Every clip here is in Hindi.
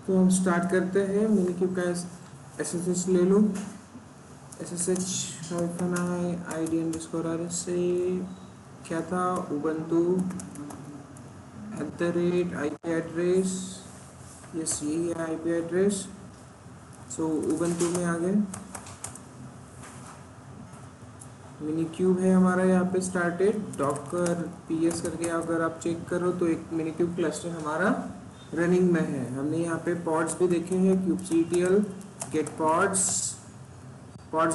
तो हम स्टार्ट करते हैं। मिनी क्यूब का एसएसएच ले लो। एसएसएच आईडी अंडरस्कोर आरएसए क्या था, उबंटू @IP एड्रेस। यस, यही है IP एड्रेस। सो उबंटू में आ गए। मिनी क्यूब है हमारा यहाँ पे स्टार्टेड डॉकर PS करके। अगर आप चेक करो तो एक मिनी क्यूब क्लस्टर हमारा रनिंग में है। हमने यहाँ पे पॉड्स भी देखे हैं, kubectl गेट पॉड्स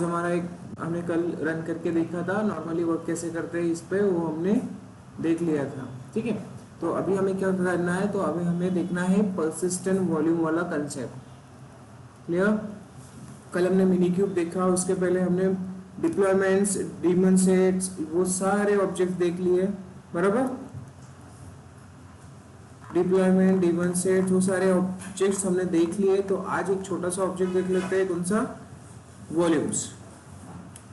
हमारा एक हमने कल रन करके देखा था। नॉर्मली वर्क कैसे करते हैं इस पे वो हमने देख लिया था। ठीक है, तो अभी हमें क्या करना है, तो अभी हमें देखना है परसिस्टेंट वॉल्यूम वाला कंसेप्ट। क्लियर? कल हमने मिनी क्यूब देखा, उसके पहले हमने डिप्लॉयमेंट्स, डीमन सेट्स, वो सारे ऑब्जेक्ट देख लिए। बराबर, डिप्लॉयमेंट, डीमन सेट, वो सारे ऑब्जेक्ट्स हमने देख लिए। तो आज एक छोटा सा ऑब्जेक्ट देख लेते हैं, कौन सा? वॉल्यूम्स,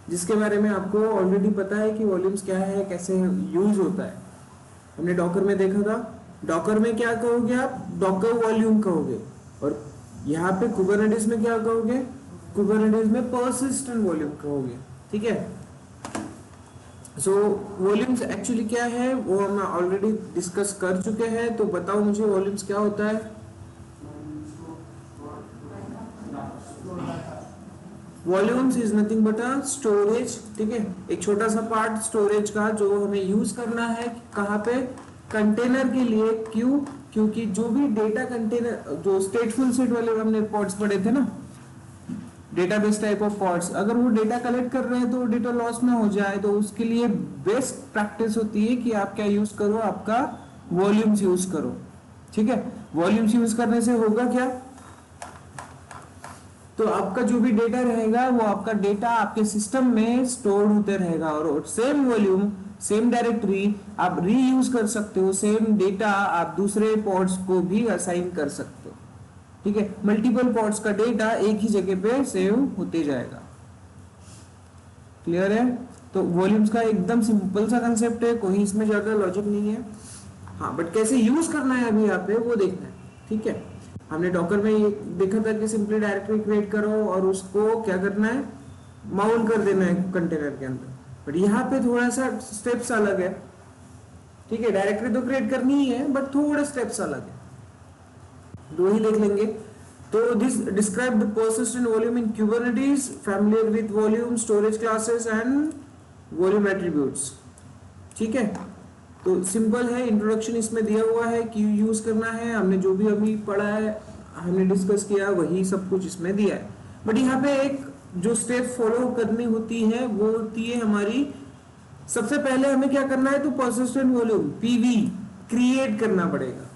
जिसके बारे में आपको ऑलरेडी पता है कि वॉल्यूम्स क्या है, कैसे यूज होता है। हमने डॉकर में देखा था। डॉकर में क्या कहोगे आप? डॉकर वॉल्यूम कहोगे। और यहाँ पे कुबरनेटिस में क्या कहोगे? कुबरनेटिस में पर्सिस्टेंट वॉल्यूम कहोगे। ठीक है, सो वॉल्यूम्स एक्चुअली क्या है वो हम ऑलरेडी डिस्कस कर चुके हैं। तो बताओ मुझे वॉल्यूम्स क्या होता है? Volumes is nothing but a storage. ठीक है, एक छोटा सा पार्ट स्टोरेज का जो हमें यूज करना है कहाँ पे? कंटेनर के लिए। क्यों? क्योंकि जो भी डेटा कंटेनर, जो स्टेटफुल सेट वाले हमने पॉड्स पढ़े थे ना, डेटाबेस टाइप ऑफ पॉड्स, अगर वो डेटा कलेक्ट कर रहे हैं तो डेटा लॉस ना हो जाए, तो उसके लिए बेस्ट प्रैक्टिस होती है कि आप क्या यूज करो? आपका वॉल्यूम्स यूज करो। ठीक है, वॉल्यूम्स यूज करने से होगा क्या? तो आपका जो भी डेटा रहेगा वो आपका डेटा आपके सिस्टम में स्टोर होते रहेगा, और सेम वॉल्यूम, सेम डायरेक्टरी आप रीयूज कर सकते हो। सेम डेटा आप दूसरे पॉड्स को भी असाइन कर सकते हो। ठीक है, मल्टीपल पॉड्स का डेटा एक ही जगह पे सेव होते जाएगा। क्लियर है? तो वॉल्यूम्स का एकदम सिंपल सा कंसेप्ट है, कोई इसमें ज्यादा लॉजिक नहीं है। हाँ, बट कैसे यूज करना है अभी यहाँ पे वो देखना है। ठीक है, हमने डॉकर में ये देखा था कि सिंपली डायरेक्टरी क्रिएट करो और उसको क्या करना है? माउंट कर देना है कंटेनर के अंदर। बट यहाँ पे थोड़ा सा स्टेप्स अलग है। ठीक है, डायरेक्टरी तो क्रिएट करनी ही है बट थोड़े स्टेप्स अलग है, दो ही देख लेंगे। तो this describe the persistent volume in Kubernetes, familiar with volume, storage classes and volume attributes। ठीक है, तो सिंपल है, इंट्रोडक्शन इसमें दिया हुआ है कि यूज करना है। हमने जो भी अभी पढ़ा है, हमने डिस्कस किया, वही सब कुछ इसमें दिया है। बट यहाँ पे एक जो स्टेप फॉलो करनी होती है वो होती है हमारी, सबसे पहले हमें क्या करना है? तो persistent volume PV क्रिएट करना पड़ेगा।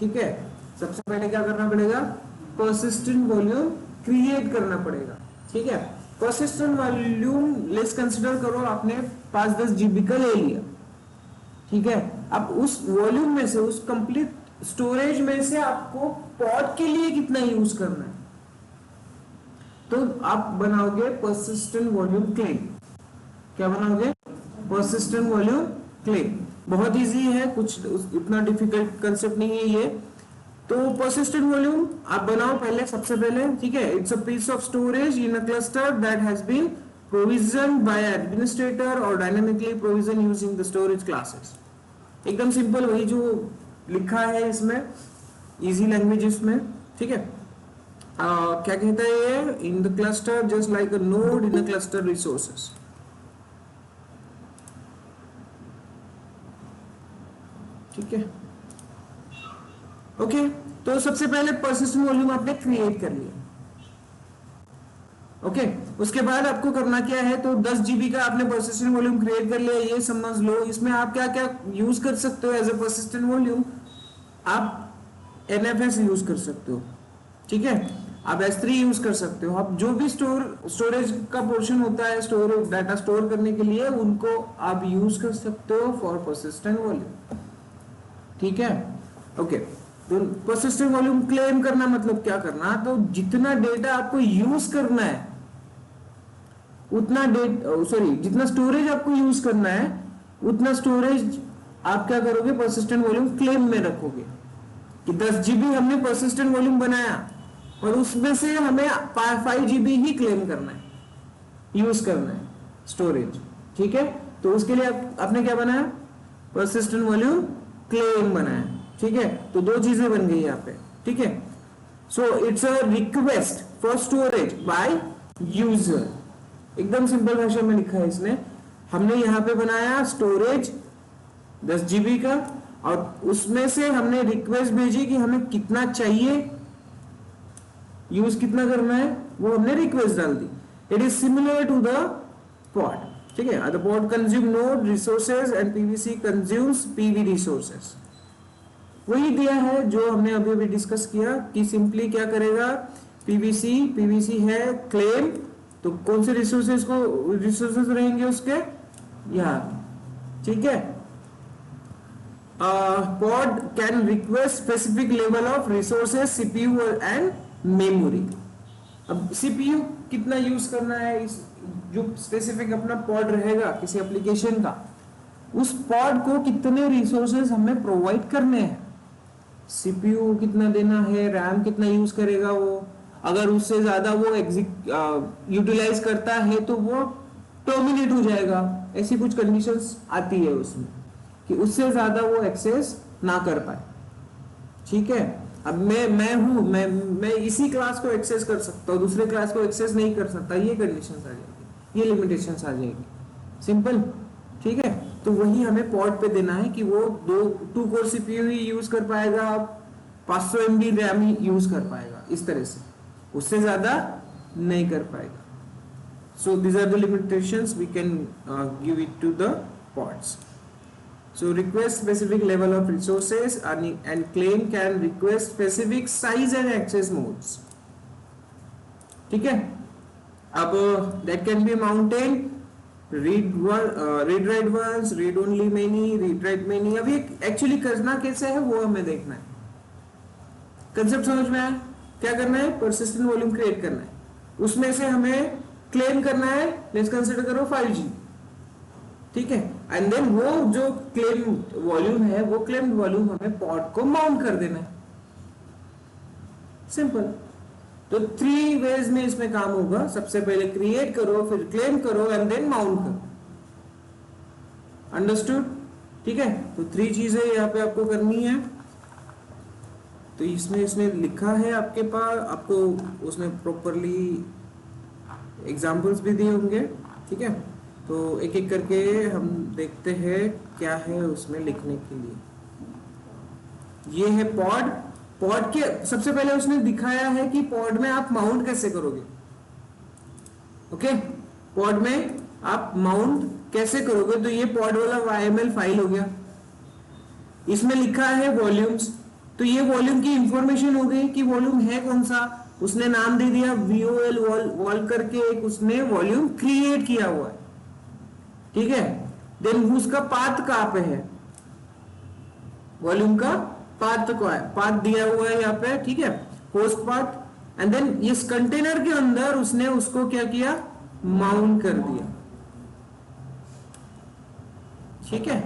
ठीक है, सबसे पहले क्या करना पड़ेगा? persistent वॉल्यूम क्रिएट करना पड़ेगा। ठीक है, persistent वॉल्यूम लेस कंसिडर करो, आपने 5-10 GB का ले लिया। ठीक है, अब उस वॉल्यूम में से, उस कंप्लीट स्टोरेज में से आपको पॉड के लिए कितना यूज करना है, तो आप बनाओगे persistent वॉल्यूम क्लेम। क्या बनाओगे? persistent volume claim. बहुत इजी है, कुछ इतना डिफिकल्ट कंसेप्ट नहीं है ये। तो persistent वॉल्यूम आप बनाओ पहले, सबसे पहले। ठीक है, it's a piece of storage in a cluster that has been provisioned by administrator or dynamically provision using the storage classes। एकदम सिंपल, वही जो लिखा है इसमें, इजी लैंग्वेज इसमें। ठीक है, क्या कहता है ये? In the cluster just like a node in a cluster resources. ठीक है, ओके। तो सबसे पहले persistent वॉल्यूम आपने क्रिएट कर लिया। ओके, उसके बाद आपको करना क्या है? तो 10 GB का आपने persistent वॉल्यूम क्रिएट कर लिया, ये समझ लो। इसमें आप क्या क्या यूज कर सकते हो एज ए persistent वॉल्यूम? आप NFS यूज कर सकते हो। ठीक है, आप S3 यूज कर सकते हो। आप जो भी स्टोरेज का पोर्शन होता है, डाटा स्टोर करने के लिए, उनको आप यूज कर सकते हो फॉर persistent वॉल्यूम। ठीक है, ओके। तो persistent वॉल्यूम क्लेम करना मतलब क्या करना? तो जितना डेटा आपको यूज करना है उतना जितना स्टोरेज आपको यूज करना है उतना स्टोरेज आप क्या करोगे? persistent वॉल्यूम क्लेम में रखोगे। कि 10 GB हमने परसिस्टेंट वॉल्यूम बनाया और उसमें से हमें 5 GB ही क्लेम करना है, यूज करना है स्टोरेज। ठीक है, तो उसके लिए आपने क्या बनाया, परसिस्टेंट वॉल्यूम क्लेम बनाया। ठीक है, तो दो चीजें बन गई यहाँ पे। ठीक है, so it's a request for storage by user. एकदम सिंपल भाषा में लिखा है इसने। हमने यहाँ पे बनाया स्टोरेज 10 GB का और उसमें से हमने रिक्वेस्ट भेजी कि हमें कितना चाहिए, यूज कितना करना है, वो हमने रिक्वेस्ट डाल दी। It is similar to the pod. ठीक है, the pod consume node resources and PVC consumes PV resources. वही दिया है जो हमने अभी अभी डिस्कस किया कि सिंपली क्या करेगा, पीवीसी है क्लेम, तो कौन से रिसोर्सेज रहेंगे उसके यहाँ। ठीक है, pod can request specific level of resources CPU and memory। अब CPU कितना यूज करना है, इस जो स्पेसिफिक अपना पॉड रहेगा किसी एप्लीकेशन का, उस पॉड को कितने रिसोर्सेज हमें प्रोवाइड करने हैं, CPU कितना देना है, रैम कितना यूज करेगा वो। अगर उससे ज्यादा वो यूटिलाइज करता है तो वो टर्मिनेट हो जाएगा। ऐसी कुछ कंडीशंस आती है उसमें कि उससे ज्यादा वो एक्सेस ना कर पाए। ठीक है, अब मैं इसी क्लास को एक्सेस कर सकता हूँ, दूसरे क्लास को एक्सेस नहीं कर सकता, ये कंडीशंस आ जाएगी, ये लिमिटेशंस आ जाएगी। सिंपल। ठीक है, तो वही हमें पॉड पे देना है कि वो 2 कोर CPU ही यूज कर पाएगा, 500 MB रैम ही यूज कर पाएगा, इस तरह से, उससे ज्यादा नहीं कर पाएगा। So these are the limitations we can give it to the pods. So request specific level of resources and claim can request specific size and access modes. ठीक है, अब that can be mounted read write once, read only many, read write many। अभी एक्चुअली करना कैसे है वो हमें देखना है। कंसेप्ट समझ में आया? क्या करना है, परसिस्टेंट वॉल्यूम क्रिएट करना है, उसमें से हमें क्लेम करना है, लेट्स कंसीडर करो 5G। ठीक है, एंड देन वो जो क्लेम वॉल्यूम है, वो क्लेम्ड वॉल्यूम हमें पॉड को माउंट कर देना है। सिंपल। तो 3 वेज में इसमें काम होगा। सबसे पहले क्रिएट करो, फिर क्लेम करो एंड देन माउंट करो। अंडरस्टूड? ठीक है, तो 3 चीजें यहाँ पे आपको करनी है। तो इसमें इसने लिखा है आपके पास, आपको उसने प्रॉपरली एग्जाम्पल्स भी दिए होंगे। ठीक है, तो एक एक करके हम देखते हैं क्या है उसमें लिखने के लिए। ये है पॉड। पॉड के सबसे पहले उसने दिखाया है कि पॉड में आप माउंट कैसे करोगे। ओके, पॉड में आप माउंट कैसे करोगे, तो ये पॉड वाला YML फाइल हो गया। इसमें लिखा है वॉल्यूम्स, तो ये वॉल्यूम की इंफॉर्मेशन हो गई कि वॉल्यूम है कौन सा। उसने नाम दे दिया VOL वॉल करके, एक उसने वॉल्यूम क्रिएट किया हुआ है। ठीक है, देन उसका पाथ कहां पे है, वॉल्यूम का पाथ को है, पाथ दिया हुआ है यहाँ पे। ठीक है, होस्ट पाथ। एंड देन इस कंटेनर के अंदर उसने उसको क्या किया, माउंट कर दिया। ठीक है,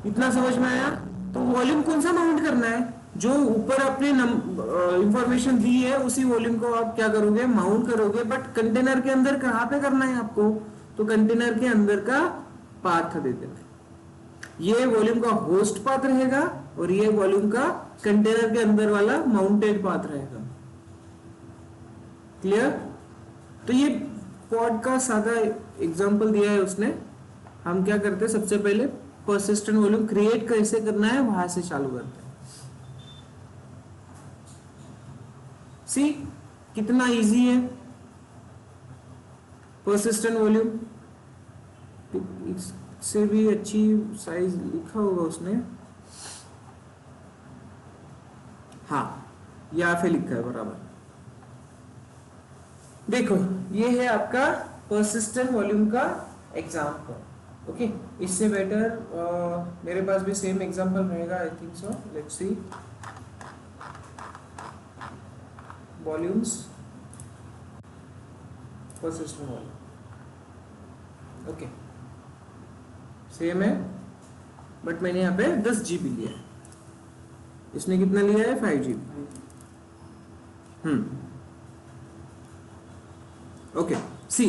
इतना समझ में आया? तो वॉल्यूम कौन सा माउंट करना है, जो ऊपर अपने इंफॉर्मेशन दी है उसी वॉल्यूम को आप क्या करोगे, माउंट करोगे। बट कंटेनर के अंदर कहां पे करना है आपको, तो कंटेनर के अंदर का पाथ दे देना है। ये वॉल्यूम का होस्ट पाथ रहेगा और ये वॉल्यूम का कंटेनर के अंदर वाला माउंटेड पाथ रहेगा। क्लियर? तो ये पॉड का सादा एग्जांपल दिया है उसने। हम क्या करते हैं, सबसे पहले परसिस्टेंट वॉल्यूम क्रिएट कैसे करना है वहां से चालू करते हैं। सी कितना इजी है परसिस्टेंट वॉल्यूम, इससे भी अच्छी साइज लिखा होगा उसने। हाँ, यहाँ पे लिखा है बराबर। देखो, ये है आपका परसिस्टेंट वॉल्यूम का एग्जाम्पल। ओके, इससे बेटर मेरे पास भी सेम एग्जांपल रहेगा, I think so. Let's see, volumes persistent volume. Okay, same है, बट मैंने यहाँ पे 10 GB लिया है। इसने कितना लिया है 5 GB। ओके सी,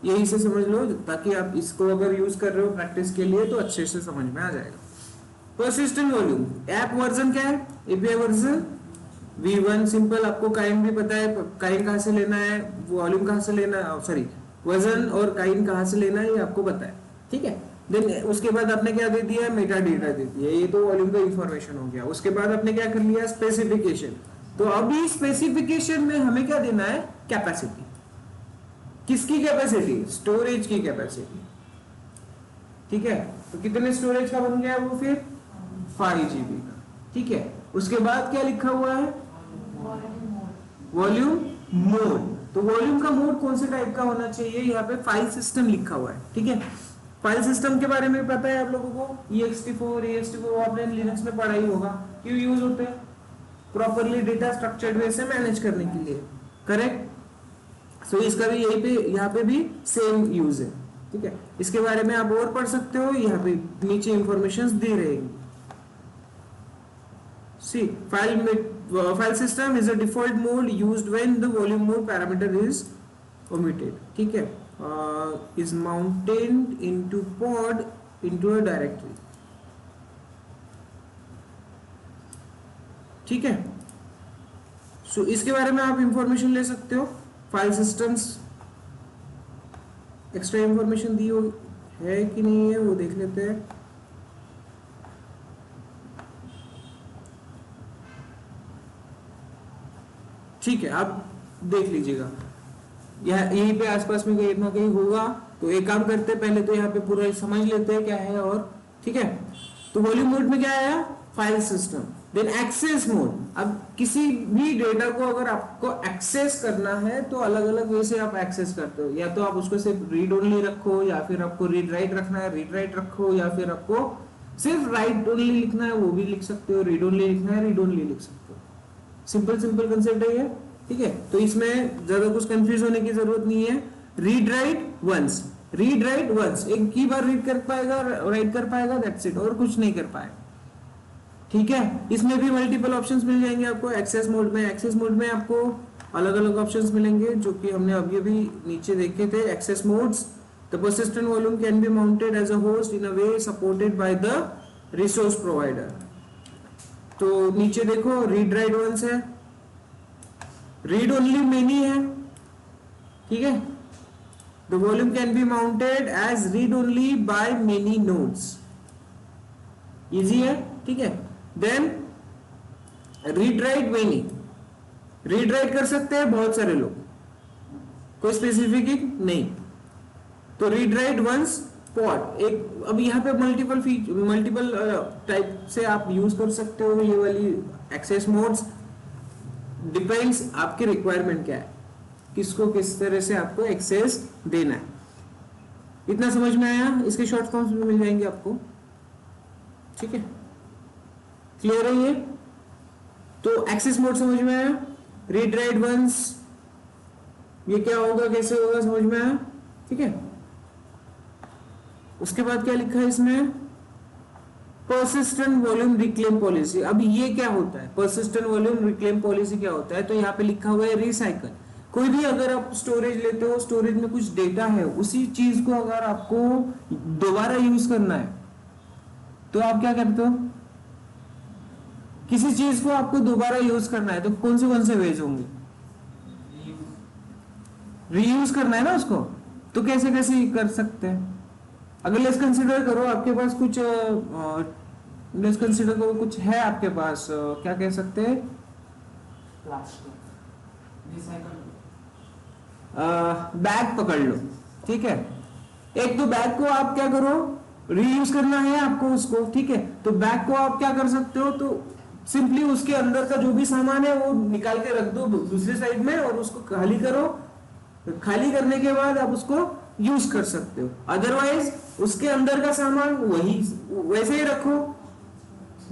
यही से समझ लो ताकि आप इसको अगर यूज कर रहे हो प्रैक्टिस के लिए तो अच्छे से समझ में आ जाएगा। परसिस्टेंट वॉल्यूम, ऐप वर्जन क्या है, एपीआई वर्जन V1 सिंपल, आपको काइन भी पता है, काइन कहाँ से लेना है, वॉल्यूम कहाँ से लेना है, सॉरी वजन और काइन कहाँ से लेना है ये आपको पता है, ठीक है। देन उसके बाद आपने क्या दे दिया, मेटा डेटा दे दिया, ये तो वॉल्यूम का इंफॉर्मेशन हो गया। उसके बाद आपने क्या कर लिया, स्पेसिफिकेशन। तो अभी स्पेसिफिकेशन में हमें क्या देना है, कैपेसिटी। किसकी कैपेसिटी, स्टोरेज की कैपेसिटी, ठीक है। तो कितने स्टोरेज का बन गया वो फिर 5 GB का, ठीक है। उसके बाद क्या लिखा हुआ है, वॉल्यूम मोड। तो वॉल्यूम का मोड कौन से टाइप का होना चाहिए, यहाँ पे फाइल सिस्टम लिखा हुआ है, ठीक है। फाइल सिस्टम के बारे में पता है आप लोगों को, ext4 आपने लिनक्स में पढ़ा ही होगा, क्यों यूज होते हैं, प्रॉपरली डेटा स्ट्रक्चर्ड वे से मैनेज करने के लिए, करेक्ट। सो इसका भी यही पे, यहाँ पे भी सेम यूज है, ठीक है। इसके बारे में आप और पढ़ सकते हो, यहाँ पे नीचे इंफॉर्मेशंस दे रहेंगे। See, file system is a default mode used when the volume mode parameter is omitted, ठीक है। Is mounted into pod into a directory, ठीक है। सो इसके बारे में आप इंफॉर्मेशन ले सकते हो, फाइल सिस्टम्स एक्स्ट्रा इंफॉर्मेशन दी हो है कि नहीं है वो देख लेते हैं। ठीक है, आप देख लीजिएगा, यहीं पे आसपास में कहीं ना कहीं होगा। तो एक काम करते हैं, पहले तो यहाँ पे पूरा समझ लेते हैं क्या है, और ठीक है। तो वॉल्यूम मोड में क्या आया, file system. Then access mode, अब किसी भी डेटा को अगर आपको एक्सेस करना है तो अलग अलग वे से आप एक्सेस करते हो, या तो आप उसको सिर्फ रीड ओनली रखो, या फिर आपको रीड राइट रखना है रीड राइट रखो, या फिर आपको सिर्फ राइट ओनली लिखना है वो भी लिख सकते हो, रीड ओनली लिखना है रीड ओनली लिख सकते हो। सिंपल सिंपल कंसेप्ट है ये, ठीक है। तो इसमें ज्यादा कुछ कंफ्यूज होने की जरूरत नहीं है। Read write once, read write once, एक ही बार रीड कर पाएगा राइट कर पाएगा, दैट्स इट, और कुछ नहीं कर पाएगा, ठीक है। इसमें भी मल्टीपल ऑप्शंस मिल जाएंगे आपको एक्सेस मोड में। एक्सेस मोड में आपको अलग अलग ऑप्शंस मिलेंगे जो कि हमने अभी अभी नीचे देखे थे। Access modes, the persistent volume can be mounted as a host in a way supported by the resource provider. तो नीचे देखो, रीड राइट वंस है, रीड ओनली मेनी है, ठीक है। The volume can be mounted as read only by many nodes, easy है, ठीक है। Then read write many, read write कर सकते हैं बहुत सारे लोग, कोई स्पेसिफिक नहीं। तो रीड राइट वंस पॉड, एक अब यहाँ पे मल्टीपल टाइप से आप यूज कर सकते हो ये वाली एक्सेस मोड्स। डिपेंड्स आपके रिक्वायरमेंट क्या है, किसको किस तरह से आपको एक्सेस देना है। इतना समझ में आया, इसके शॉर्ट फॉर्म्स भी मिल जाएंगे आपको, ठीक है। क्लियर है ये? तो एक्सेस मोड समझ में आया, रीड राइट वंस ये क्या होगा कैसे होगा समझ में आया, ठीक है। उसके बाद क्या लिखा है इसमें, परसिस्टेंट वॉल्यूम रिक्लेम पॉलिसी। अब ये क्या होता है, परसिस्टेंट वॉल्यूम रिक्लेम पॉलिसी क्या होता है, तो यहाँ पे लिखा हुआ है रिसाइकल। कोई भी अगर आप स्टोरेज लेते हो, स्टोरेज में कुछ डेटा है, उसी चीज को अगर आपको दोबारा यूज करना है तो आप क्या करते हो, किसी चीज को आपको दोबारा यूज करना है तो कौन से वेज होंगे, रीयूज करना है ना उसको। तो कैसे कैसे कर सकते हैं, अगर लेट्स कंसीडर करो आपके पास कुछ लेट्स कंसीडर करो कुछ है आपके पास, क्या कह सकते हैं, बैग पकड़ लो, ठीक है। एक तो बैग को आप क्या करो, रीयूज करना है आपको उसको, ठीक है। तो बैग को आप क्या कर सकते हो, तो सिंपली उसके अंदर का जो भी सामान है वो निकाल के रख दो दूसरी साइड में और उसको खाली करो। खाली करने के बाद आप उसको यूज कर सकते हो, अदरवाइज उसके अंदर का सामान वही वैसे ही रखो,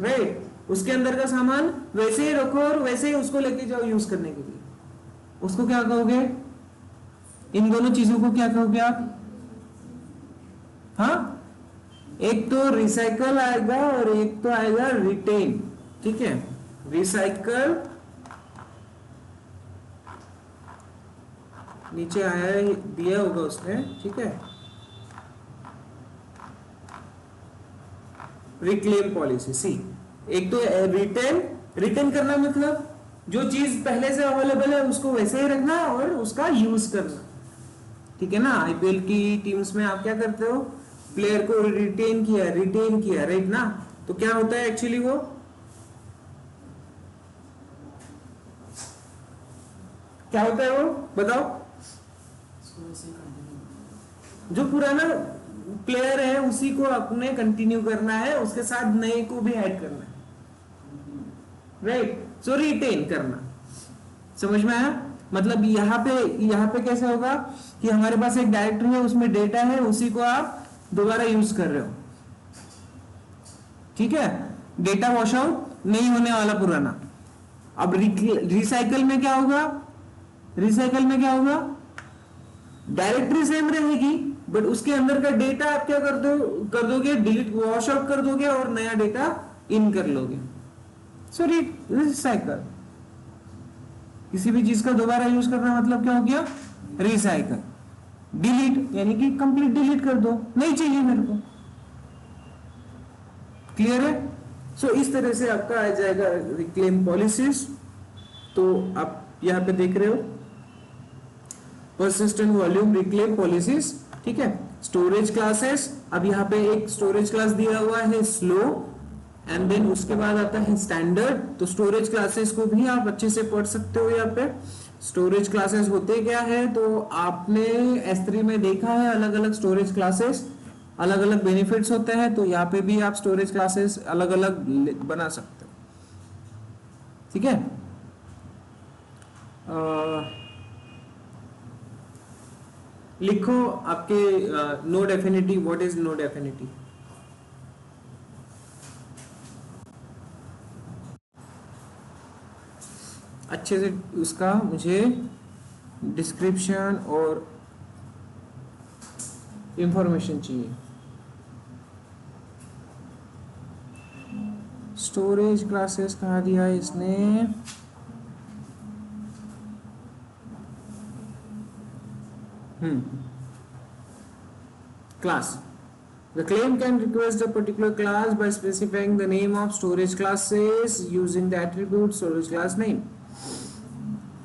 राइट। उसके अंदर का सामान वैसे ही रखो और वैसे ही उसको लेके जाओ यूज करने के लिए। उसको क्या कहोगे, इन दोनों चीजों को क्या कहोगे आप, हाँ, एक तो रिसाइकल आएगा और एक तो आएगा रिटेन, ठीक है। रिसाइकल, नीचे आया है, दिया होगा उसने, ठीक है, रिक्लेम पॉलिसी। सी, एक तो रिटेन, रिटेन करना मतलब जो चीज पहले से अवेलेबल है उसको वैसे ही रखना और उसका यूज करना, ठीक है ना। आईपीएल की टीम्स में आप क्या करते हो, प्लेयर को रिटेन किया राइट ना, तो क्या होता है एक्चुअली, वो क्या होता है, वो बताओ। जो पुराना प्लेयर है उसी को अपने कंटिन्यू करना है, उसके साथ नए को भी ऐड करना है, राइट। सो रिटेन करना, समझ में आया। मतलब यहाँ पे कैसे होगा कि हमारे पास एक डायरेक्टरी है, उसमें डेटा है, उसी को आप दोबारा यूज कर रहे हो, ठीक है। डेटा वॉश आउट नहीं होने वाला पुराना। अब रिसाइकल में क्या होगा, रिसाइकल में क्या होगा, डायरेक्टरी सेम रहेगी बट उसके अंदर का डेटा आप क्या कर दोगे, डिलीट, वॉश आउट कर दोगे और नया डेटा इन कर लोगे। सो रिसाइकल, किसी भी चीज का दोबारा यूज करना मतलब क्या हो गया, रिसाइकल। डिलीट यानी कि कंप्लीट डिलीट कर दो, नहीं चाहिए मेरे को, क्लियर है। सो इस तरह से आपका आ जाएगा रिक्लेम पॉलिसीज। तो आप यहां पे देख रहे हो परसिस्टेंट वॉल्यूम रिक्लेम पॉलिसीज, ठीक है। स्टोरेज क्लासेस, अब यहाँ पे एक स्टोरेज क्लास दिया हुआ है स्लो, एंड देन उसके बाद आता है स्टैंडर्ड। तो स्टोरेज क्लासेस को भी आप अच्छे से पढ़ सकते हो। यहाँ पे स्टोरेज क्लासेस होते क्या है, तो आपने S3 में देखा है अलग अलग स्टोरेज क्लासेस, अलग अलग बेनिफिट्स होते हैं, तो यहाँ पे भी आप स्टोरेज क्लासेस अलग अलग बना सकते हो, ठीक है। लिखो आपके node affinity, what is node affinity. अच्छे से उसका मुझे डिस्क्रिप्शन और इंफॉर्मेशन चाहिए। स्टोरेज क्लासेस कहाँ दिया है इसने, class. The claim can request a particular class by specifying the name of storage classes using the attribute storage class name.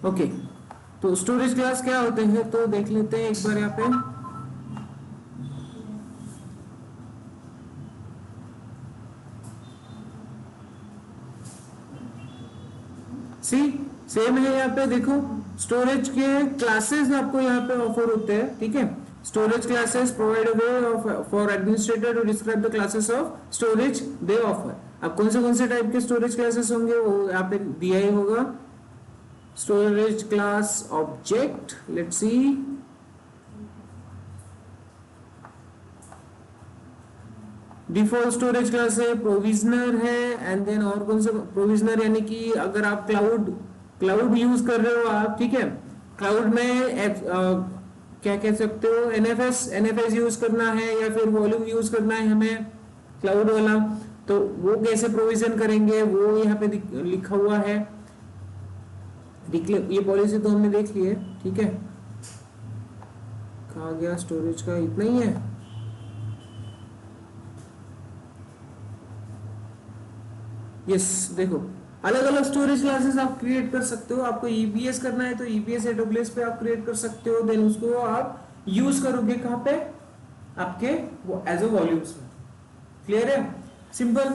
Okay, तो storage class क्या होते हैं तो देख लेते हैं एक बार यहाँ पे। सी सेम है यहाँ पे, देखो स्टोरेज के क्लासेस आपको यहाँ पे ऑफर होते हैं, ठीक है। Storage classes provide a way for administrator to describe the classes of storage they offer. अब कौन से टाइप के स्टोरेज क्लासेस होंगे वो यहाँ पे दिया ही होगा। Storage class object, let's see, default storage class है, प्रोविजनर है, एंड देन और कौन सा प्रोविजनर, यानी कि अगर आप क्लाउड यूज कर रहे हो आप, ठीक है, क्लाउड में क्या कह सकते हो, एनएफएस यूज करना है या फिर वॉल्यूम यूज करना है हमें क्लाउड वाला, तो वो कैसे प्रोविजन करेंगे वो यहाँ पे लिखा हुआ है। ये पॉलिसी तो हमने देख ली है, ठीक है। कहा गया स्टोरेज का, इतना ही है। यस, देखो अलग अलग स्टोरेज क्लासेस आप क्रिएट कर सकते हो। आपको ईबीएस करना है तो ईबीएस एडब्ल्यूएस पे आप क्रिएट कर सकते हो, देन उसको आप यूज करोगे कहां पे, आपके वो एज अ वॉल्यूम्स में। क्लियर है, सिंपल।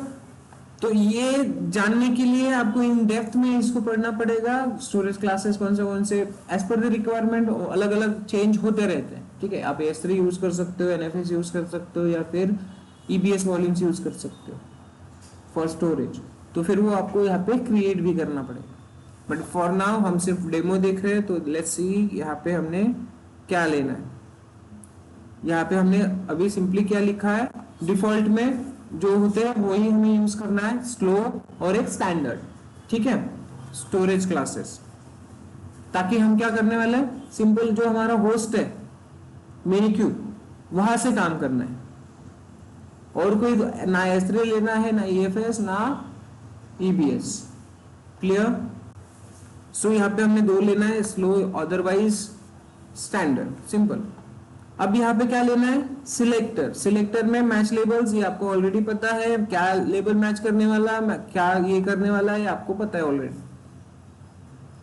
तो ये जानने के लिए आपको इन डेप्थ में इसको पढ़ना पड़ेगा। स्टोरेज क्लासेस कौन से एज पर द रिक्वायरमेंट अलग अलग चेंज होते रहते हैं, ठीक है। आप S3 यूज कर सकते हो, एनएफएस यूज कर सकते हो, या फिर ईबीएस वॉल्यूम्स यूज कर सकते हो फॉर स्टोरेज। तो फिर वो आपको यहाँ पे क्रिएट भी करना पड़ेगा। बट फॉर नाउ हम सिर्फ डेमो देख रहे हैं, तो लेट्स सी यहाँ पे हमने क्या लेना है। यहाँ पे हमने अभी सिंपली क्या लिखा है, डिफॉल्ट में जो होते हैं वही हमें यूज करना है, स्लो और एक स्टैंडर्ड, ठीक है, स्टोरेज क्लासेस। ताकि हम क्या करने वाले हैं, सिंपल जो हमारा होस्ट है मिनिक्यूब, वहां से काम करना है, और कोई ना S3 लेना है, ना EFS, ना EBS, क्लियर? सो यहाँ पे हमने दो लेना है, स्लो अदरवाइज स्टैंडर्ड, सिंपल। अब यहाँ पे क्या लेना है? सिलेक्टर। सिलेक्टर में मैच लेबल्स, ये आपको ऑलरेडी पता है क्या लेबल मैच करने वाला, क्या ये करने वाला है, आपको पता है ऑलरेडी,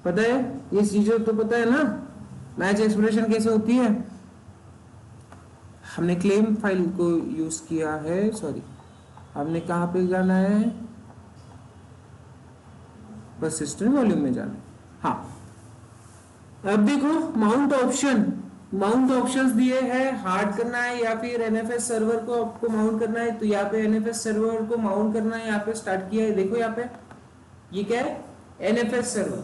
पता है ये चीजें तो पता है ना। मैच एक्सप्रेशन कैसे होती है? हमने क्लेम फाइल को यूज किया है, सॉरी हमने कहाँ पे जाना है? परसिस्टेंट वॉल्यूम में जाना है। हाँ, अब देखो माउंट ऑप्शन, माउंट ऑप्शंस दिए हैं, हार्ड करना है या फिर एनएफएस सर्वर को आपको माउंट करना है, तो यहाँ पे एनएफएस सर्वर को माउंट करना है, यहाँ पे स्टार्ट किया है, देखो यहाँ पे ये क्या है? NFS server.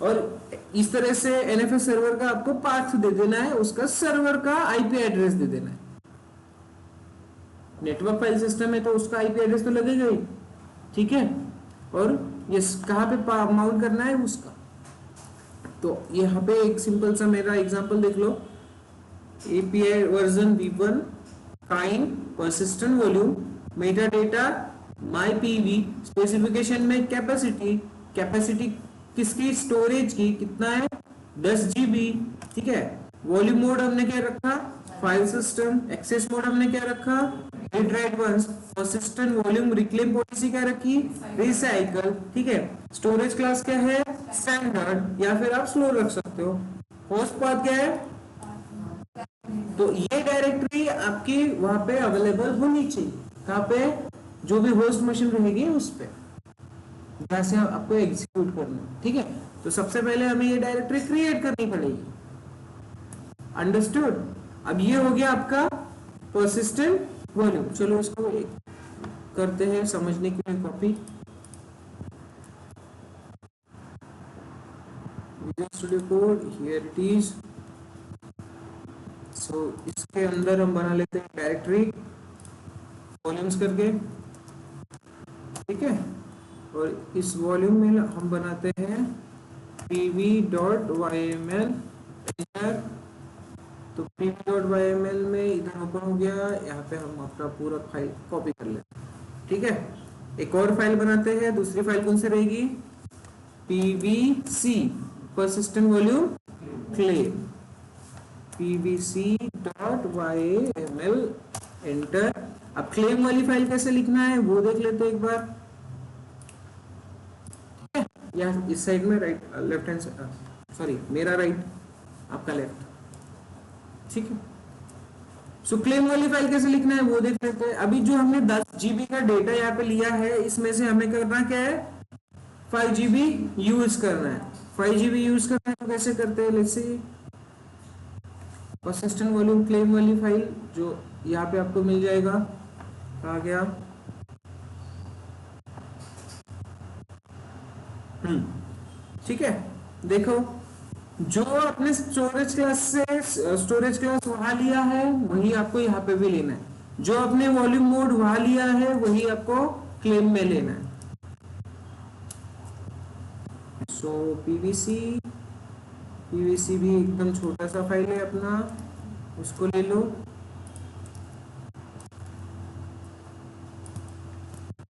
और इस तरह से एनएफएस सर्वर का आपको पाथ दे देना है, उसका सर्वर का आईपी एड्रेस दे देना है। नेटवर्क फाइल सिस्टम है तो उसका आईपी एड्रेस तो लगेगा ही, ठीक है। और ये कहाँ पे माउंट करना है उसका, तो यहाँ पे एक सिंपल सा मेरा एग्जांपल देख लो, API version v1 kind persistent volume meta data my PV, specification में कैपेसिटी, कैपेसिटी किसकी? स्टोरेज की, कितना है? 10 GB, ठीक है। वॉल्यूम मोड हमने क्या रखा? File system. एक्सेस मोड हमने क्या रखा? Read write once. Persistent volume reclaim policy क्या रखी? रिसाइकल, ठीक है। स्टोरेज क्लास क्या है? स्टैंडर्ड, या फिर आप स्लो रख सकते हो। होस्ट पाथ क्या है? तो ये डायरेक्टरी आपकी वहां पे अवेलेबल होनी चाहिए, कहाँ पे? जो भी होस्ट मशीन रहेगी उस पे, जहां से आपको एग्जीक्यूट करना है, ठीक है। तो सबसे पहले हमें ये डायरेक्टरी क्रिएट करनी पड़ेगी, अंडरस्टूड? अब ये हो गया आपका परसिस्टेंट वॉल्यूम। चलो इसको करते हैं समझने के लिए copy. Visual Studio Code, here it is. So इसके अंदर हम बना लेते हैं डायरेक्टरी वॉल्यूम्स करके, ठीक है। और इस वॉल्यूम में हम बनाते हैं pv.yml, तो pv.yml में इधर ओपन हो गया, यहाँ पे हम अपना पूरा फाइल कॉपी कर लेते हैं, ठीक है। एक और फाइल बनाते हैं, दूसरी फाइल कौन सी रहेगी? pvc persistent volume claim, pvc.yml, enter. अब क्लेम वाली फाइल कैसे लिखना है वो देख लेते हैं एक बार, ठीक है। या इस साइड में राइट, लेफ्ट हैंड, सॉरी मेरा राइट, आपका लेफ्ट, ठीक है। सो क्लेम वाली फाइल कैसे लिखना है वो देख लेते हैं। अभी जो हमने 10 GB का डेटा यहाँ पे लिया है, इसमें से हमें करना क्या है? 5 GB यूज करना है। 5 GB यूज करना है तो कैसे करते हैं? Let's see, persistent volume claim वाली फाइल जो यहाँ पे आपको मिल जाएगा, आ गया, ठीक है। देखो जो आपने स्टोरेज क्लास से स्टोरेज क्लास वहां लिया है वही आपको यहाँ पे भी लेना है, जो आपने वॉल्यूम मोड वहां लिया है वही आपको क्लेम में लेना है। सो पीवीसी भी एकदम छोटा सा फाइल है अपना, उसको ले लो।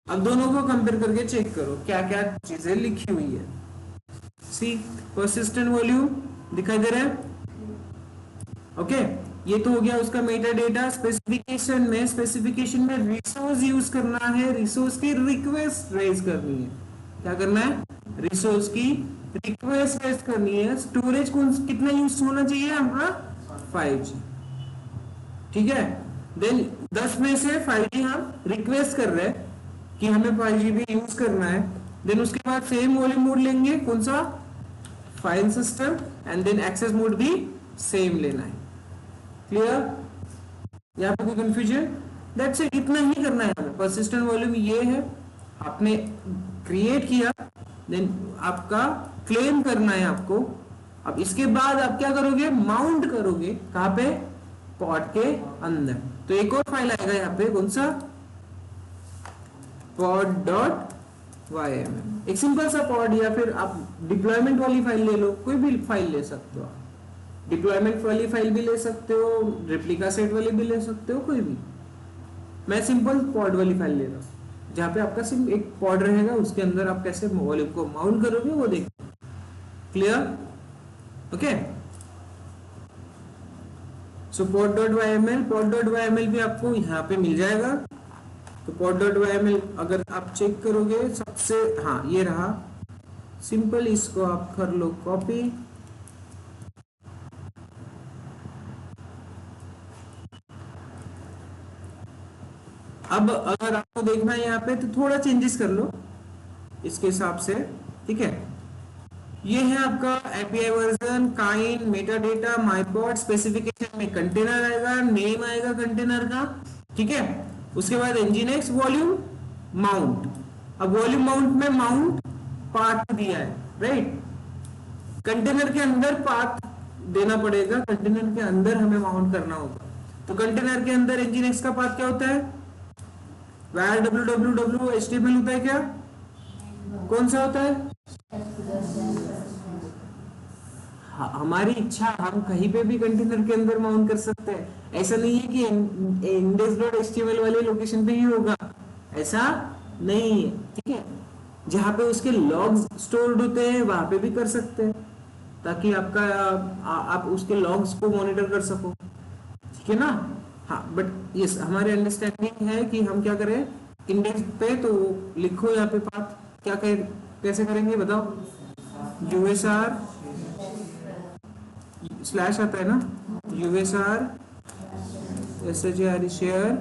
अब दोनों को कंपेयर करके चेक करो क्या क्या चीजें लिखी हुई है। सी परसिस्टेंट वॉल्यूम दिखाई दे रहा है, ओके। ये तो हो गया उसका मेटा डेटा। स्पेसिफिकेशन में रिसोर्स यूज करना है, रिसोर्स की रिक्वेस्ट रेज करनी है। क्या करना है? रिसोर्स की रिक्वेस्ट रेज करनी है। स्टोरेज कितना यूज होना चाहिए हमारा? 5G, ठीक है। देन 10 में से 5G हम रिक्वेस्ट कर रहे हैं कि हमें 5GB यूज करना है। देन उसके बाद सेम वॉल्यूम मोड लेंगे, कौन सा? File system, and then access mode भी सेम लेना है। क्लियर? यहाँ पे कोई कंफ्यूजन? दैट्स इट, इतना ही करना है हमें। परसिस्टेंट वॉल्यूम ये है, आपने क्रिएट किया, देन आपका क्लेम करना है आपको। अब इसके बाद आप क्या करोगे? माउंट करोगे, कहाँ पे? पॉड के अंदर। तो एक और फाइल आएगा यहाँ पे, कौन सा? pod.yml, एक सिंपल सा पॉड, या फिर आप डिप्लॉयमेंट वाली फाइल ले लो, कोई भी फाइल ले सकते हो आप। डिप्लॉयमेंट वाली फाइल भी ले सकते हो, रेप्लिका सेट वाली भी ले सकते हो, कोई भी। मैं सिंपल पॉड वाली फाइल ले रहा हूँ, जहाँ पे आपका सिर्फ एक पॉड रहेगा, उसके अंदर आप कैसे वॉल्यूम को माउंट करोगे वो देखो। क्लियर? ओके। सो pod.yml भी आपको यहाँ पे मिल जाएगा। तो pod.yml अगर आप चेक करोगे सबसे, हाँ ये रहा सिंपल, इसको आप कर लो कॉपी। अब अगर आपको देखना है यहाँ पे तो थोड़ा चेंजेस कर लो इसके हिसाब से, ठीक है। ये है आपका API version, kind, meta data, my pod, specification में कंटेनर आएगा, नेम आएगा कंटेनर का, ठीक है। उसके बाद nginx वॉल्यूम माउंट। अब वॉल्यूम माउंट में माउंट पाथ दिया है, राइट। कंटेनर के अंदर पाथ देना पड़ेगा, कंटेनर के अंदर हमें माउंट करना होगा। तो कंटेनर के अंदर nginx का पाथ क्या होता है? var www html होता है क्या? कौन सा होता है? हमारी इच्छा, हम कहीं पे भी कंटेनर के अंदर माउंट कर सकते हैं। ऐसा नहीं है कि index.html वाले लोकेशन पे ही होगा, ऐसा नहीं है, ठीक है। जहाँ पे उसके लॉग्स स्टोर्ड होते हैं वहां पे भी कर सकते हैं, ताकि आपका आप उसके लॉग्स को मॉनिटर कर सको, ठीक है ना। हाँ बट यस, हमारे अंडरस्टैंडिंग है कि हम क्या करें इंडेक्स पे, तो लिखो यहाँ पे पाथ क्या कैसे करेंगे बताओ। usr स्लैश आता है ना, usr share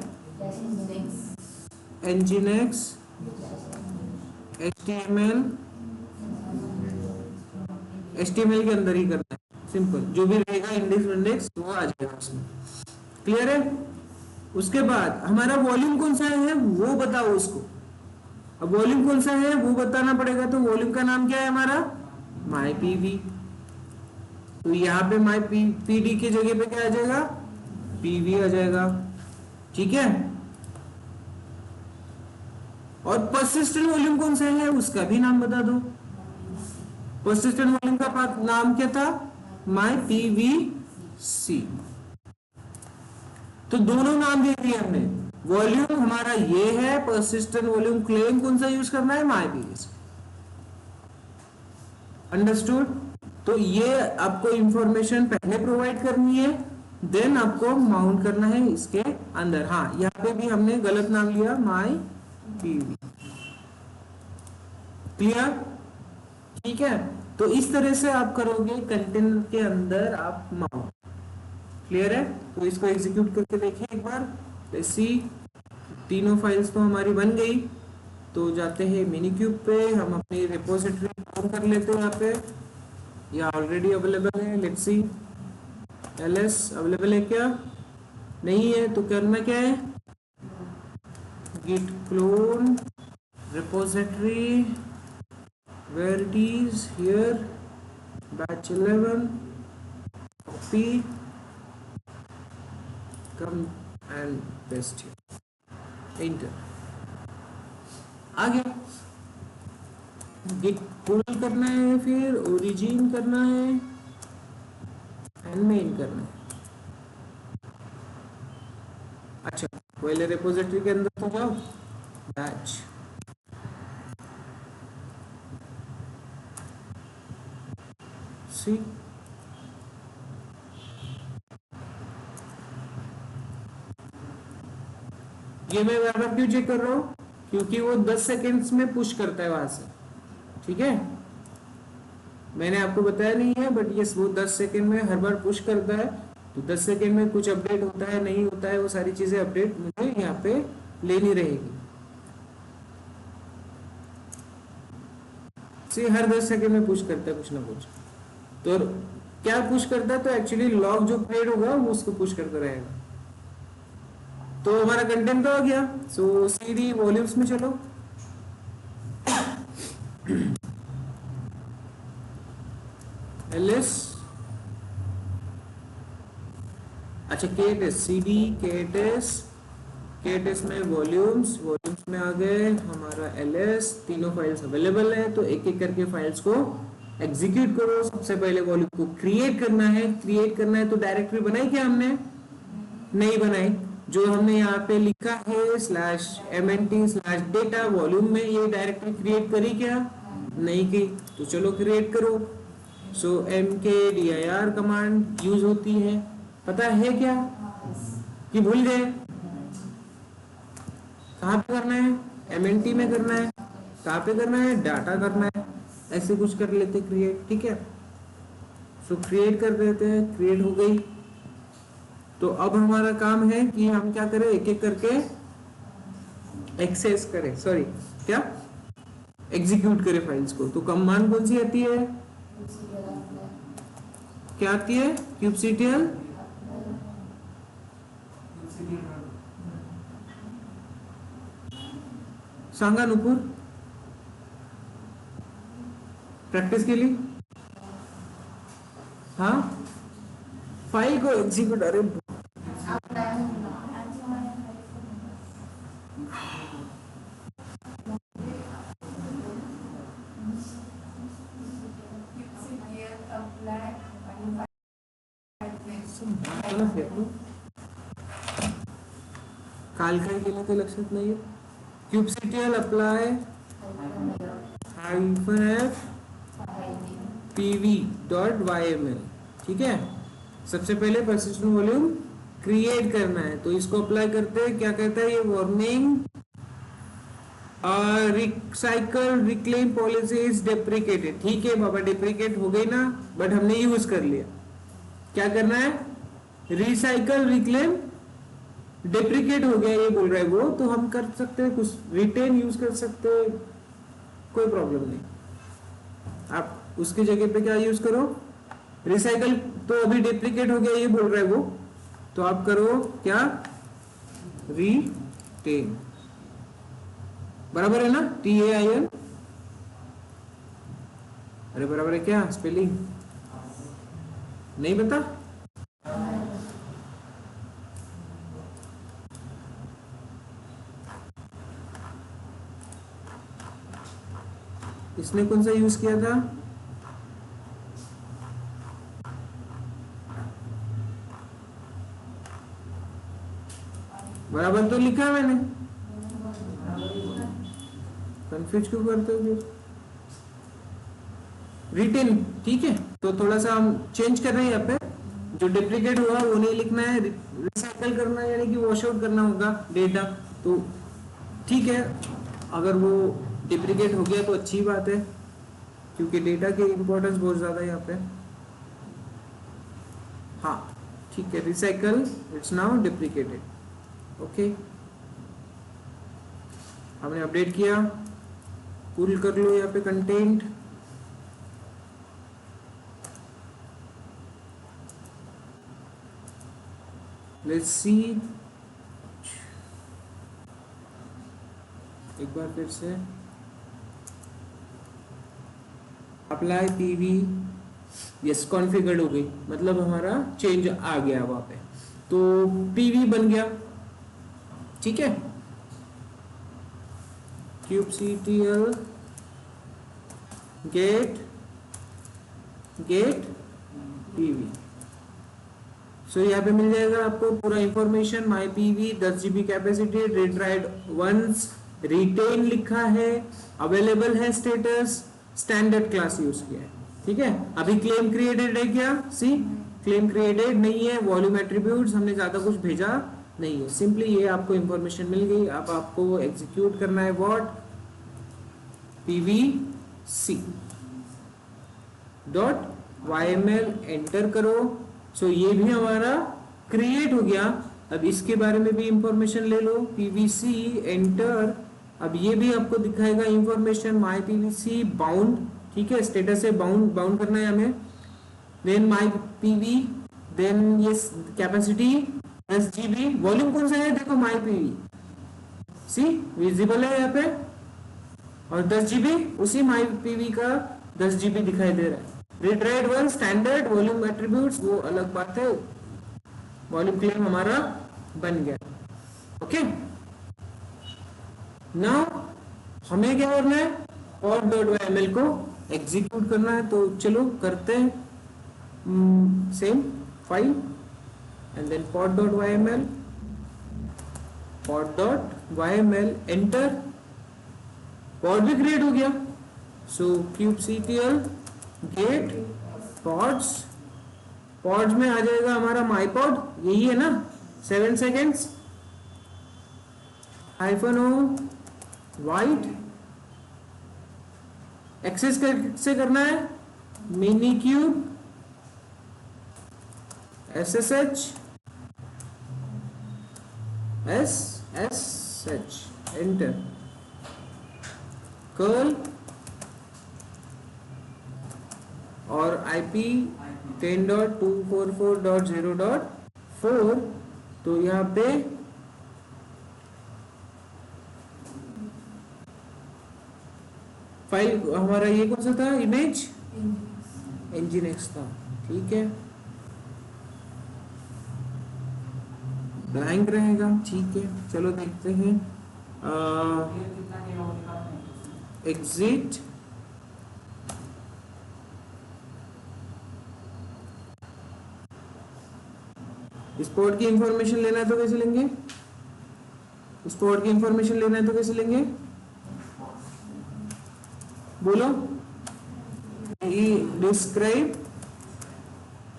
nginx html के अंदर ही करना है, सिंपल। जो भी रहेगा इंडेक्स वो आ जाएगा उसमें। क्लियर है? उसके बाद हमारा वॉल्यूम कौन सा है वो बताओ उसको। अब वॉल्यूम कौन सा है वो बताना पड़ेगा, तो वॉल्यूम का नाम क्या है हमारा? mypv। तो यहाँ पे mypd की जगह पे क्या आ जाएगा? pv आ जाएगा, ठीक है। और पर्सिस्टेंट वॉल्यूम कौन सा है उसका भी नाम बता दो। पर्सिस्टेंट वॉल्यूम का नाम क्या था? mypvc। तो दोनों नाम दे दिए हमने। वॉल्यूम हमारा ये है, पर्सिस्टेंट वॉल्यूम क्लेम कौन सा यूज करना है? mypvc। अंडरस्टूड? तो ये आपको इंफॉर्मेशन पहले प्रोवाइड करनी है, देन आपको माउंट करना है इसके अंदर। हाँ यहाँ पे भी हमने गलत नाम लिया, mypv। क्लियर? ठीक है। तो इस तरह से आप करोगे कंटेनर के अंदर आप माउंट। क्लियर है? तो इसको एग्जीक्यूट करके देखें एक बार। लेट्स सी, तीनों फाइल्स तो हमारी बन गई। तो जाते हैं मिनीक्यूब पे, हम अपनी रिपोजिटरी ओपन कर लेते हैं। यहाँ पे यह ऑलरेडी अवेलेबल है। लेट्स सी, ls अवेलेबल है क्या? नहीं है तो करना क्या है? git clone repository where it is here, batch 11, copy, come and paste here, enter। आ गया। git pull करना है, फिर origin करना है एंड मेन करना है। अच्छा, पहले रिपोजिटरी के अंदर तो जाओ, बैच सी, ये मैं बार-बार क्यों चेक कर रहा हूँ? क्योंकि वो 10 सेकेंड्स में पुश करता है वहां से, ठीक है। मैंने आपको बताया नहीं है, बट ये वो 10 सेकेंड में हर बार पुश करता है। तो 10 सेकेंड में कुछ अपडेट होता है नहीं होता है, वो सारी चीजें अपडेट मुझे यहाँ पे लेनी रहेगी। हर 10 सेकेंड में पुश करता है कुछ ना कुछ। तो क्या पुश करता है? तो एक्चुअली लॉग जो क्रिएट होगा वो उसको पुश करता रहेगा। तो हमारा कंटेंट तो आ गया। सो सीडी वॉल्यूम्स में चलो, ls, अच्छा kts, cd kts में वॉल्यूम्स में आ गए हमारा ls। तीनों फाइल्स अवेलेबल है, तो एक एक करके फाइल्स को एग्जीक्यूट करो। सबसे पहले वॉल्यूम को क्रिएट करना है। तो डायरेक्टरी बनाई क्या हमने? नहीं बनाई। जो हमने यहाँ पे लिखा है slash mnt slash data volume में ये डायरेक्टरी क्रिएट करी क्या? नहीं की। तो चलो क्रिएट करो। सो mkdir कमांड यूज होती है, पता है क्या कि भूल गए? कहाँ पे करना है? mnt में करना है। कहाँ पे करना है? डाटा करना है। ऐसे कुछ कर लेते क्रिएट, ठीक है। सो क्रिएट कर देते हैं, क्रिएट हो गई। तो अब हमारा काम है कि हम क्या करें, एक एक करके एक्सेस करें, सॉरी क्या, एग्जीक्यूट करें फाइल्स को। तो कमांड कौन सी आती है? क्या आती है? kubectl सांगा नुपुर प्रैक्टिस के लिए। हाँ, फाइल को एग्जीक्यूट, अरे काल काय केलं ते लक्षात नाहीये। kubectl अप्लाय -f pv.yml, ठीक है। सबसे पहले persistent वॉल्यूम क्रिएट करना है, तो इसको अप्लाई करते हैं। क्या कहता है ये? Warning recycle reclaim policy is deprecated. ठीक है बाबा, डेप्रिकेट हो गई ना, बट हमने यूज कर लिया। क्या करना है? रिसाइकल रिक्लेम डेप्रिकेट हो गया ये बोल रहा है वो, तो हम कर सकते हैं कुछ, रिटेन यूज कर सकते हैं, कोई प्रॉब्लम नहीं। आप उसकी जगह पे क्या यूज करो? रिसाइकल। तो अभी डेप्रिकेट हो गया ये बोल रहा है वो, तो आप करो क्या? रिटेन। बराबर है ना? TAIN। अरे बराबर है क्या? स्पेलिंग नहीं बता? इसने कौन सा यूज किया था? बराबर तो लिखा है मैंने, कंफ्यूज क्यों करते हो फिर? रिटेन, ठीक है। तो थोड़ा सा हम चेंज कर रहे हैं यहाँ पे, जो डेप्रिकेट हुआ वो नहीं लिखना है, रिसाइकल करना है, यानी कि वॉश आउट करना होगा डेटा। तो ठीक है, अगर वो डेप्रिकेट हो गया तो अच्छी बात है, क्योंकि डेटा की इंपॉर्टेंस बहुत ज्यादा है यहाँ पे। हाँ ठीक है, recycle it's now deprecated. Okay, हमने अपडेट किया, पुल कर लो यहाँ पे कंटेंट। लेट्स सी, एक बार फिर से अप्लाई पीवी, यस कॉन्फ़िगर्ड हो गई, मतलब हमारा चेंज आ गया वहां पे, तो पीवी बन गया। ठीक है, kubectl get pv। सो यहाँ पे मिल जाएगा आपको पूरा information, my PV 10 GB capacity, read write once, retain लिखा है, अवेलेबल है स्टेटस, स्टैंडर्ड क्लास यूज किया है। ठीक है, अभी क्लेम क्रिएटेड है क्या? सी क्लेम क्रिएटेड नहीं है, वॉल्यूम एट्रीब्यूट्स हमने ज्यादा कुछ भेजा नहीं है, सिंपली ये आपको इंफॉर्मेशन मिल गई। अब आपको एग्जीक्यूट करना है what, pvc dot yml, enter करो। सो ये भी हमारा क्रिएट हो गया। अब इसके बारे में भी इंफॉर्मेशन ले लो, pvc एंटर। अब ये भी आपको दिखाएगा इंफॉर्मेशन, माई pvc बाउंड, ठीक है, स्टेटस से बाउंड करना है हमें। देन माई pv, देन ये कैपेसिटी 10 GB, वॉल्यूम कौन सा है देखो, माई pv, सी विजिबल है यहाँ पे, और 10 GB उसी माई pv का 10 GB दिखाई दे रहा है। Read right one, standard, volume attributes वो अलग बात है, वॉल्यूम क्लेम हमारा बन गया। ओके, नाउ हमें क्या करना है, pod.yml को एग्जीक्यूट करना है। तो चलो करते हैं, same file and then pod.yml pod dot yml enter, pod भी क्रिएट हो गया। So kubectl get pods, pods में आ जाएगा हमारा माई पॉड, यही है ना 7 सेकेंड्स, -o वाइट, एक्सेस कैसे करना है, मिनिक्यूब ssh एंटर, कर्ल और IP 10.244.0.4, तो यहाँ पे फाइल हमारा ये कौन सा था, इमेज nginx था, ठीक है, ब्लैंक रहेगा, ठीक है। चलो देखते हैं, एग्जिट, इस पोर्ट की इंफॉर्मेशन लेना है तो कैसे लेंगे, इस पोर्ट की इंफॉर्मेशन लेना है तो कैसे लेंगे, बोलो,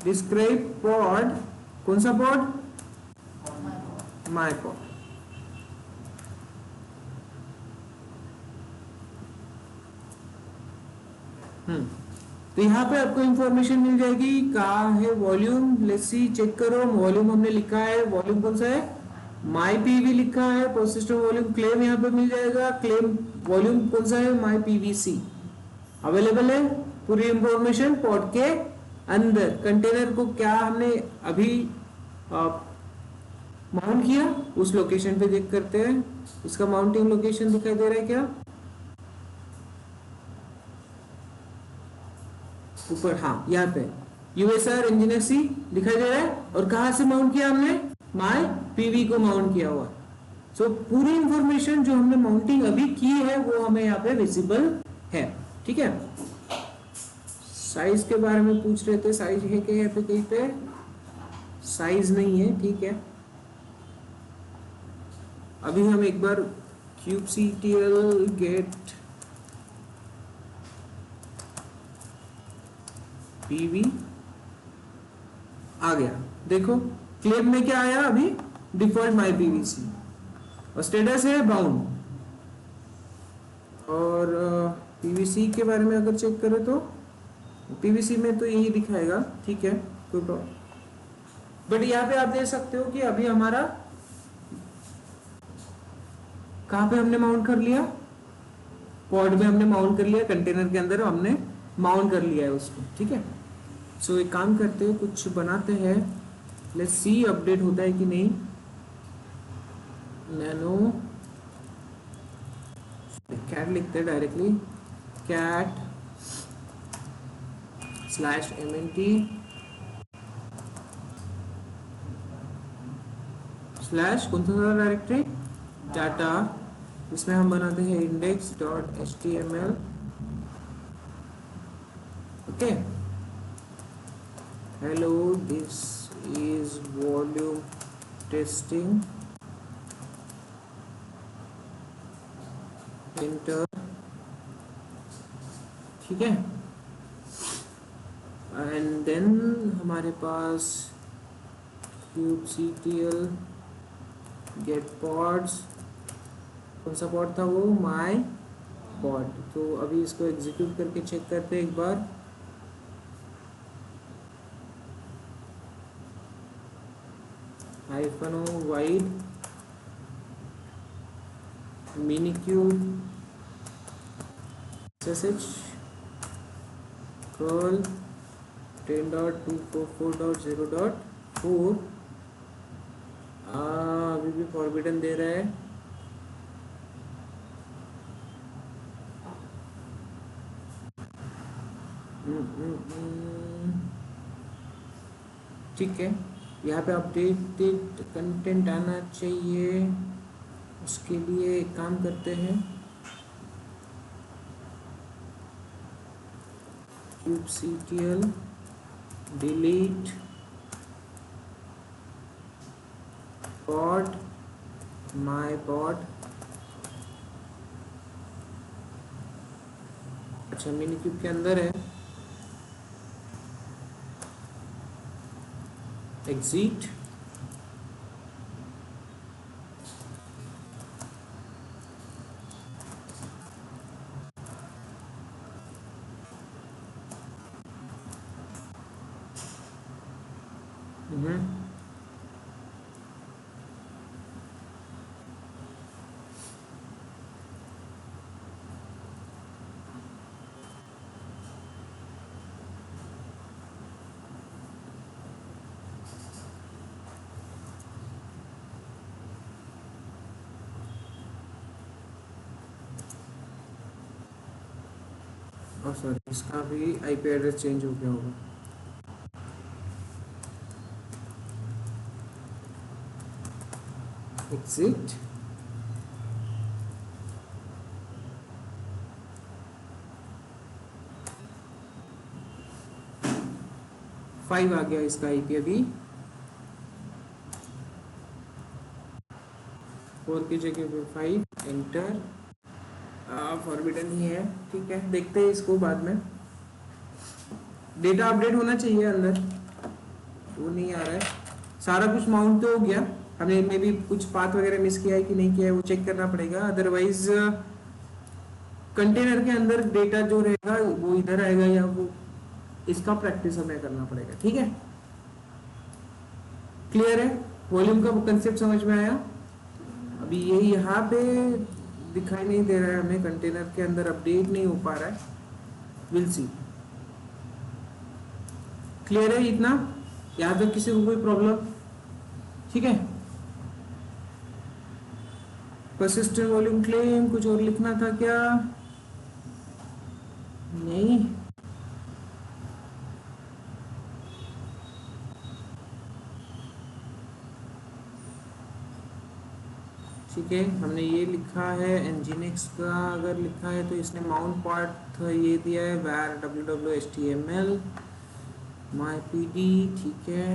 डिस्क्राइब पॉड, कौन सा पॉड, माई पॉड, तो यहाँ पे आपको इंफॉर्मेशन मिल जाएगी, कहाँ है वॉल्यूम, लेट्स सी, चेक करो, वॉल्यूम हमने लिखा है, वॉल्यूम कौन सा है, माई पीवी लिखा है, प्रोसिस्टर वॉल्यूम क्लेम यहाँ पे मिल जाएगा, क्लेम वॉल्यूम कौन सा है, माई पीवीसी अवेलेबल है, पूरी इंफॉर्मेशन पॉड के अंदर। कंटेनर को क्या हमने अभी माउंट किया, उस लोकेशन पे चेक करते हैं, इसका माउंटिंग लोकेशन दिखाई दे रहा है क्या, ऊपर, हाँ यहाँ पे USR nginx दिखाई दे रहा है, और कहाँ से माउंट किया हमने, माई पीवी को माउंट किया हुआ। सो पूरी इंफॉर्मेशन जो हमने माउंटिंग अभी की है वो हमें यहाँ पे विजिबल है, ठीक है। साइज के बारे में पूछ रहे थे, साइज है क्या यहाँ पे, कहीं पे साइज नहीं है, ठीक है। अभी हम एक बार kubectl गेट पीवी आ गया, देखो क्लेम में क्या आया अभी, डिफॉल्ट माई पीवीसी, और स्टेटस है बाउंड, और पीवीसी के बारे में अगर चेक करें तो पीवीसी में तो यही दिखाएगा, ठीक है, कोई प्रॉब्लम, बट यहाँ पे आप देख सकते हो कि अभी हमारा कहाँ पे हमने माउंट कर लिया, पॉड में हमने माउंट कर लिया, कंटेनर के अंदर हमने माउंट कर लिया है उसको, ठीक है। सो एक काम करते हैं, कुछ बनाते हैं, लेट्स सी अपडेट होता है कि नहीं, नैनो कैट लिखते हैं डायरेक्टली, कैट /mnt / कौन सा डायरेक्टरी, डाटा, इसमें हम बनाते हैं index.html, okay, hello this is volume testing, enter, ठीक है, एंड देन हमारे पास kubectl गेट पॉड्स, कौन सा पॉड था वो, माई पॉड। तो अभी इसको एग्जीक्यूट करके चेक करते हैं एक बार, -o वाइड मिनिक्यूब ssh curl 10.244.0.4, अभी भी फॉरबिडन दे रहा है, ठीक है। यहाँ पे अपडेटेड कंटेंट आना चाहिए, उसके लिए एक काम करते हैं, kubectl delete pod माई पॉट, अच्छा मिनी क्यूब के अंदर है, एग्जिट, और सॉरी इसका भी आईपी एड्रेस चेंज हो गया होगा, एग्जिट, फाइव आ गया इसका आईपी अभी, 4 की जगह पे 5, एंटर, फॉरबिडन ही है, ठीक है देखते हैं इसको बाद में। डेटा अपडेट होना चाहिए अंदर, वो नहीं आ रहा है, सारा कुछ माउंट तो हो गया, हमने में भी कुछ पाथ वगैरह मिस किया है कि नहीं किया है वो चेक करना पड़ेगा, अदरवाइज कंटेनर के अंदर डेटा जो रहेगा वो इधर आएगा या वो, इसका प्रैक्टिस हमें करना पड़ेगा, ठीक है। क्लियर है, वॉल्यूम का कंसेप्ट समझ में आया। अभी ये यहाँ पे दिखाई नहीं दे रहा है हमें, कंटेनर के अंदर अपडेट नहीं हो पा रहा है, विल सी। क्लियर है इतना, यहाँ तक किसी को कोई प्रॉब्लम? ठीक है, परसिस्टेंट वॉल्यूम क्लेम, कुछ और लिखना था क्या? नहीं, ठीक है, हमने ये लिखा है एनजीनिक्स का, अगर लिखा है तो इसने माउंट पार्ट ये दिया है var www.html mypd, ठीक है।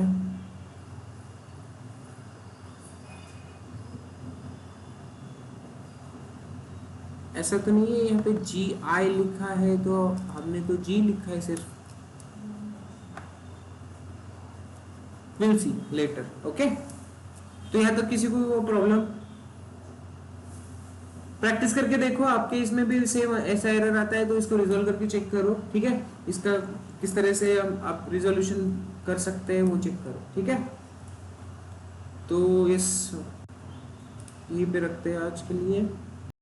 ऐसा तो नहीं है यहाँ पे GI लिखा है, तो हमने तो G लिखा है सिर्फ, विल सी लेटर, ओके। तो यहाँ तक किसी को प्रॉब्लम? प्रैक्टिस करके देखो, आपके इसमें भी सेम ऐसा एरर आता है तो इसको रिजॉल्व करके चेक करो, ठीक है। इसका किस तरह से आप रिजोल्यूशन कर सकते हैं वो चेक करो, ठीक है। तो इस यहीं पे रखते हैं आज के लिए।